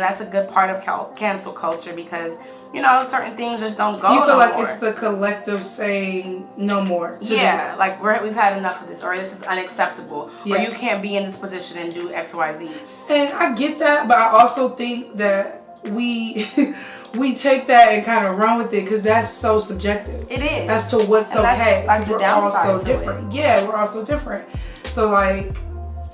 that's a good part of cancel culture because, you know, certain things just don't go. You feel like more. It's the collective saying no more. Yeah, like we've had enough of this, or this is unacceptable, or you can't be in this position and do X, Y, Z. And I get that, but I also think that we take that and kind of run with it because that's so subjective. It is. As to what's okay. That's Because we're all so different. Yeah, we're all so different. So like,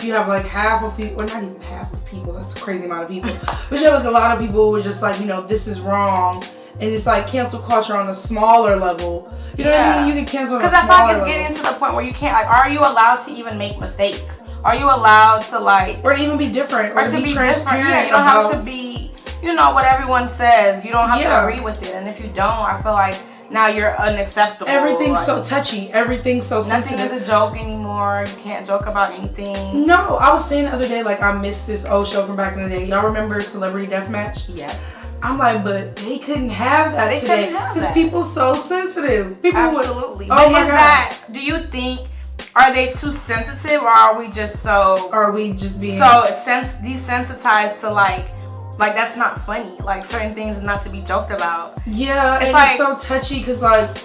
you have like half of people, well not even half of people, that's a crazy amount of people, but you have like a lot of people who are just like, you know, this is wrong. And it's like cancel culture on a smaller level. You know what I mean? You can cancel on a smaller level. Because I feel like it's getting to the point where you can't, like, are you allowed to even make mistakes? Are you allowed to, like... Or to even be different. Or to be transparent. Yeah, you don't have to be, you know, what everyone says. You don't have to agree with it. And if you don't, I feel like now you're unacceptable. Everything's so touchy. Everything's so sensitive. Nothing is a joke anymore. You can't joke about anything. No, I was saying the other day, like, I missed this old show from back in the day. Y'all remember Celebrity Deathmatch? Yes. I'm like, but they couldn't have that today because people so sensitive. People absolutely. Would, but is that? Do you think? Are they too sensitive, or are we just so? Are we just being so desensitized to like that's not funny? Like certain things not to be joked about. Yeah, it's like, so touchy because like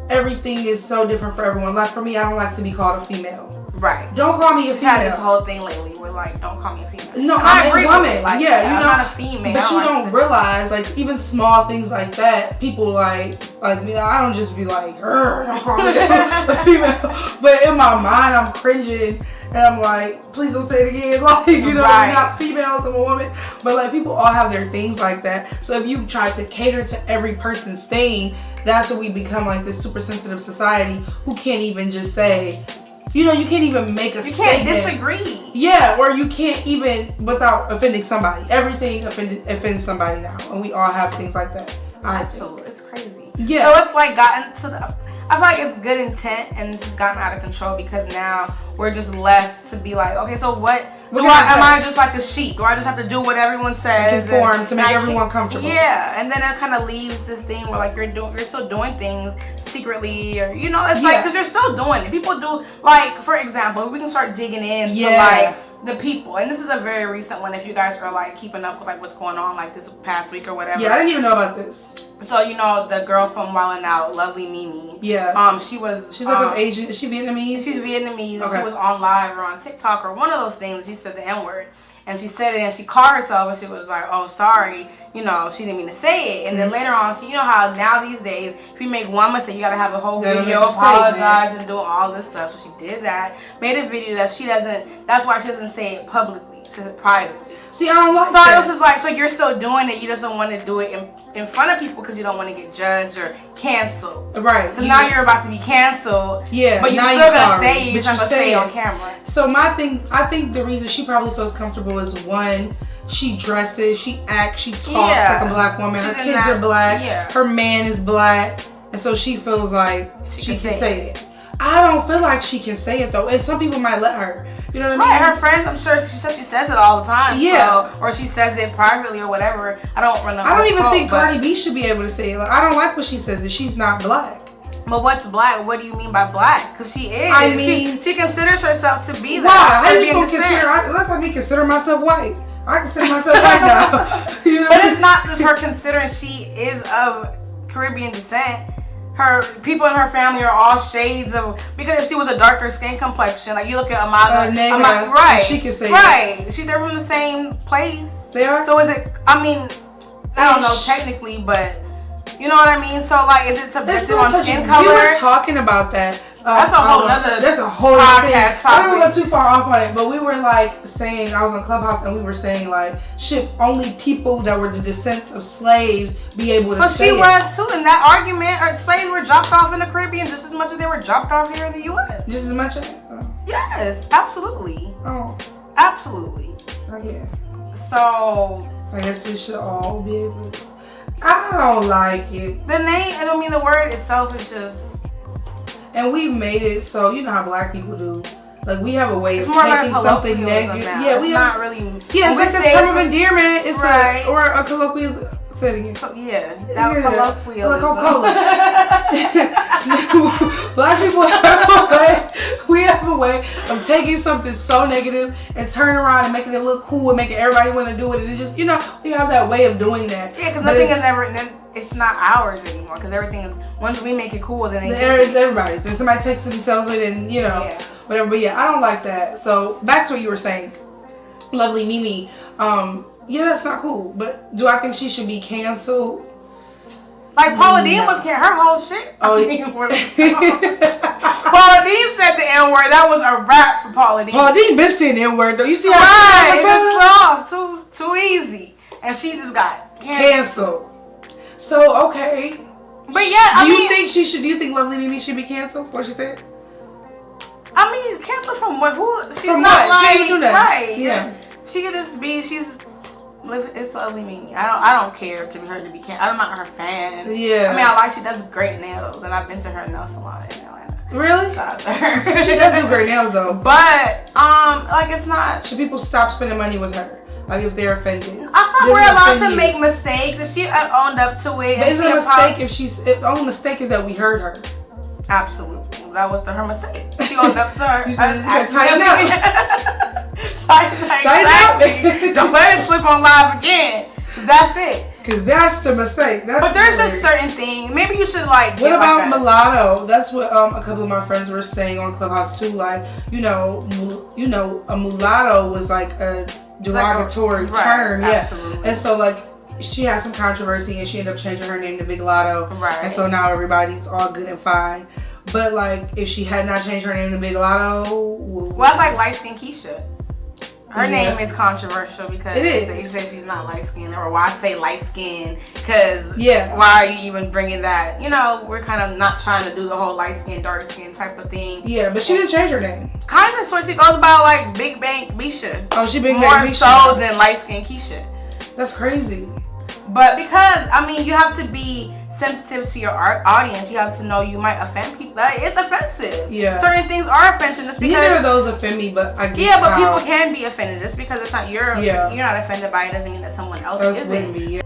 everything is so different for everyone. Like for me, I don't like to be called a female. Right. Don't call me a female. Had this whole thing lately where like, don't call me a female. No, I'm a woman. Like, yeah, you know, I'm not a female. But you don't realize, like, even small things like that, people like me. I don't just be like, don't call me a female. But in my mind, I'm cringing. And I'm like, please don't say it again. Like, you know, I'm not females, I'm a woman. But like, people all have their things like that. So if you try to cater to every person's thing, that's what we become, like this super sensitive society who can't even just say, you know, you can't even make a statement. You can't disagree. Yeah, or you can't even, without offending somebody. Everything offends somebody now. And we all have things like that. Absolutely. It's crazy. Yeah. So it's like gotten to the... I feel like it's good intent and this has gotten out of control because now we're just left to be like, okay, so what am I just like a sheep? Do I just have to do what everyone says? Conform to make everyone comfortable. Yeah, and then it kind of leaves this thing where like you're still doing things secretly, or you know, it's like because you're still doing it. People do, like for example, we can start digging into like the people, and this is a very recent one. If you guys are like keeping up with like what's going on like this past week or whatever. Yeah, I didn't even know about this. So you know the girl from Wild 'N Out, Lovely Mimi. Yeah. She's like an Asian. Is she Vietnamese? She's Vietnamese. Okay. She was on live or on TikTok or one of those things. She said the N-word. And she said it and she caught herself and she was like, oh, sorry. You know, she didn't mean to say it. And then later on, you know how now these days, if you make one mistake, you got to have a whole video, apologize and do all this stuff. So she did that. Made a video that she doesn't, that's why she doesn't say it publicly. She says it privately. See, I don't like so that. So it was just like, so you're still doing it. You just don't want to do it in front of people because you don't want to get judged or canceled. Right. Because now you're about to be canceled. Yeah. But you're still going to say it. You're just going to say it on camera. So my thing, I think the reason she probably feels comfortable is one, she dresses, she acts, she talks like a black woman. Her kids are black. Her man is black. And so she feels like she can say it. I don't feel like she can say it though. And some people might let her. You know what I mean? Her friends, I'm sure she says it all the time. Yeah. So, or she says it privately or whatever. I don't even think Cardi B should be able to say it. Like, I don't like what she says, that she's not black. But what's black? What do you mean by black? Because she is. I mean, she considers herself to be that. Why? How you gonna consider? Let's let me consider myself white. I consider myself white now. You know? But it's not just her considering she is of Caribbean descent. Her people in her family are all shades of, because if she was a darker skin complexion, like you look at Amaga, right? She can say right. They're from the same place. They are. So is it? I mean, I don't know technically, but you know what I mean. So like, is it subjective on skin color? We were talking about that. That's a whole other. That's a whole podcast thing. I don't go too far off on it, but we were like saying, I was on Clubhouse and we were saying like, should only people that were the descendants of slaves be able to say it? But she was too. In that argument, slaves were dropped off in the Caribbean just as much as they were dropped off here in the U.S. Just as much as? Yes, absolutely. Oh. Absolutely. Oh, yeah. So. I guess we should all be able to. I don't like it. The name, I don't mean the word itself is just. And we've made it so, you know how black people do. Like, we have a way of taking something negative. Yeah, we have. Not really. Yeah, it's like a term of endearment. It's or a colloquial Say it again. Yeah, that was colloquialism. Black people have a way. We have a way of taking something so negative and turning around and making it look cool and making everybody want to do it. And it just, we have that way of doing that. Yeah, because nothing is ever. It's not ours anymore. Because everything is. Once we make it cool, then it's everybody's. And somebody takes it and tells it, and whatever. But yeah, I don't like that. So back to what you were saying, Lovely Mimi. Yeah, that's not cool. But do I think she should be canceled? Like Paula Deen was canceled. Her whole shit. Oh, Paula Deen said the N-word. That was a rap for Paula Deen. Paula Deen been saying the N-word though. You see how just too easy, and she just got canceled. So okay, but yeah, do you think Lovely Mimi should be canceled? What she said? I mean, canceled from what? Who? She's from not what? like She ain't do that. Right. Yeah. She could just be. It's Lovely Mimi. I don't care to be her to be canceled. I'm not her fan. Yeah. I mean, she does great nails, and I've been to her nail salon in Atlanta. Really? Shout out to her. She does do great nails though. But it's not. Should people stop spending money with her? Like if they're offended. I thought we're allowed to make mistakes. If she owned up to it. But isn't it a mistake the only mistake is that we heard her? Absolutely. That was her mistake. She owned up to her. You gotta tighten up. Tighten up. Don't let it slip on live again. That's it. Because that's the mistake. But there's just certain things. Maybe you should What about mulatto? That's what a couple of my friends were saying on Clubhouse too. Like, a mulatto was like a derogatory term. Yeah. Absolutely. And so like she had some controversy and she ended up changing her name to Big Lotto. Right. And so now everybody's all good and fine. But like if she had not changed her name to Big Lotto, well, it's like light skin Keisha. Her name is controversial because they say she's not light skinned, or why I say light skinned because why are you even bringing that? We're kind of not trying to do the whole light skin, dark skin type of thing. Yeah, but she didn't change her name. Kind of, so she goes by like Big Bang Bisha. Oh, she Big Bang More Bisha. so than light skin Keisha. That's crazy. But because you have to be sensitive to your audience. You have to know you might offend people. It's offensive. Yeah. Certain things are offensive just because. Neither of those offend me, but I get but people can be offended just because it's not you're not offended by it doesn't mean that someone else isn't. Be,